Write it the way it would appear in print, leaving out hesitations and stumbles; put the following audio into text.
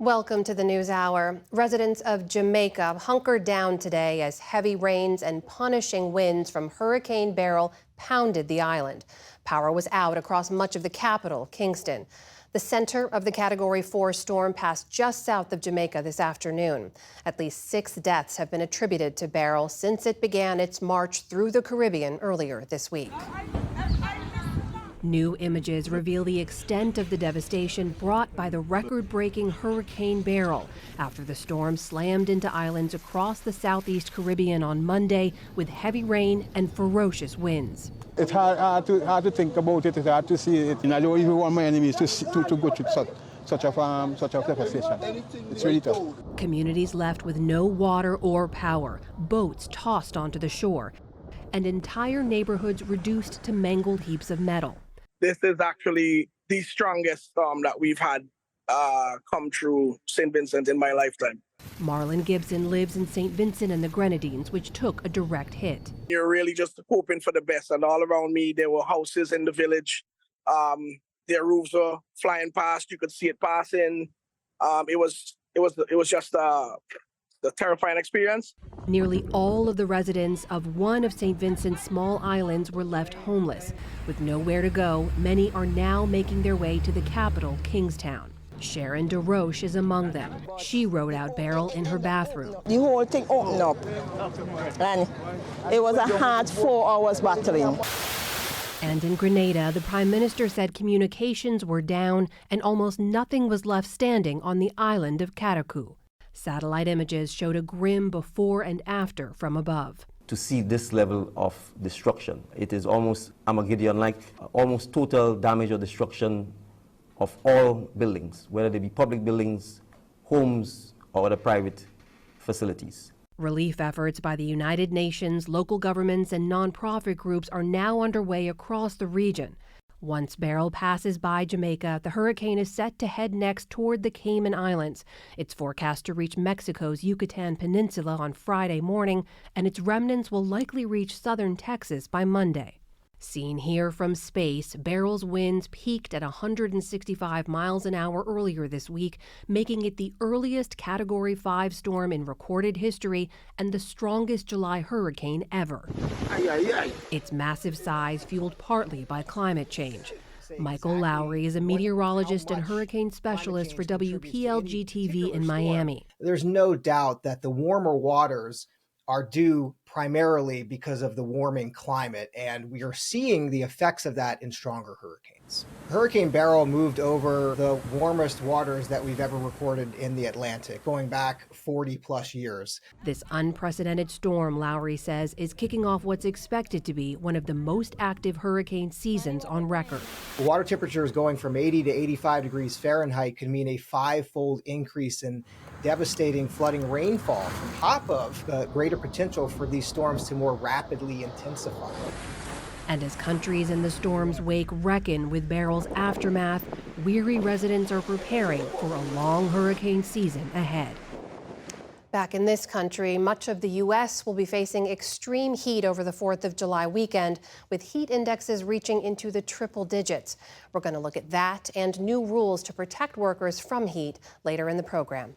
Welcome to the News Hour. Residents of Jamaica hunkered down today as heavy rains and punishing winds from Hurricane Beryl pounded the island. Power was out across much of the capital, Kingston. The center of the Category 4 storm passed just south of Jamaica this afternoon. At least 6 deaths have been attributed to Beryl since it began its march through the Caribbean earlier this week. New images reveal the extent of the devastation brought by the record-breaking Hurricane Beryl after the storm slammed into islands across the southeast Caribbean on Monday with heavy rain and ferocious winds. It's hard to think about it. It's hard to see it. I don't even want my enemies to go through such a devastation. It's really tough. Communities left with no water or power, boats tossed onto the shore, and entire neighborhoods reduced to mangled heaps of metal. This is actually the strongest storm that we've had come through St. Vincent in my lifetime. Marlon Gibson lives in St. Vincent and the Grenadines, which took a direct hit. You're really just hoping for the best. And all around me, there were houses in the village. Their roofs were flying past. You could see it passing. It was just a terrifying experience. Nearly all of the residents of one of St. Vincent's small islands were left homeless. With nowhere to go, many are now making their way to the capital, Kingstown. Sharon DeRoche is among them. She rode out Beryl in her bathroom. The whole thing opened up, and it was a hard 4 hours battling. And in Grenada, the Prime Minister said communications were down and almost nothing was left standing on the island of Catacu. Satellite images showed a grim before and after from above. To see this level of destruction, it is almost Armageddon-like, almost total damage or destruction of all buildings, whether they be public buildings, homes, or other private facilities. Relief efforts by the United Nations, local governments, and nonprofit groups are now underway across the region. Once Beryl passes by Jamaica, the hurricane is set to head next toward the Cayman Islands. It's forecast to reach Mexico's Yucatan Peninsula on Friday morning, and its remnants will likely reach southern Texas by Monday. Seen here from space, Beryl's winds peaked at 165 miles an hour earlier this week, making it the earliest Category 5 storm in recorded history and the strongest July hurricane ever. Its massive size fueled partly by climate change. Michael Lowry is a meteorologist and hurricane specialist for WPLG-TV in Miami. There's no doubt that the warmer waters are due primarily because of the warming climate, and we are seeing the effects of that in stronger hurricanes. Hurricane Beryl moved over the warmest waters that we've ever recorded in the Atlantic, going back 40 plus years. This unprecedented storm, Lowry says, is kicking off what's expected to be one of the most active hurricane seasons on record. The water temperatures going from 80 to 85 degrees Fahrenheit could mean a 5-fold increase in devastating flooding rainfall on top of the greater potential for these storms to more rapidly intensify. And as countries in the storm's wake reckon with Beryl's aftermath, weary residents are preparing for a long hurricane season ahead. Back in this country, much of the U.S. will be facing extreme heat over the 4th of July weekend, with heat indexes reaching into the triple digits. We're going to look at that and new rules to protect workers from heat later in the program.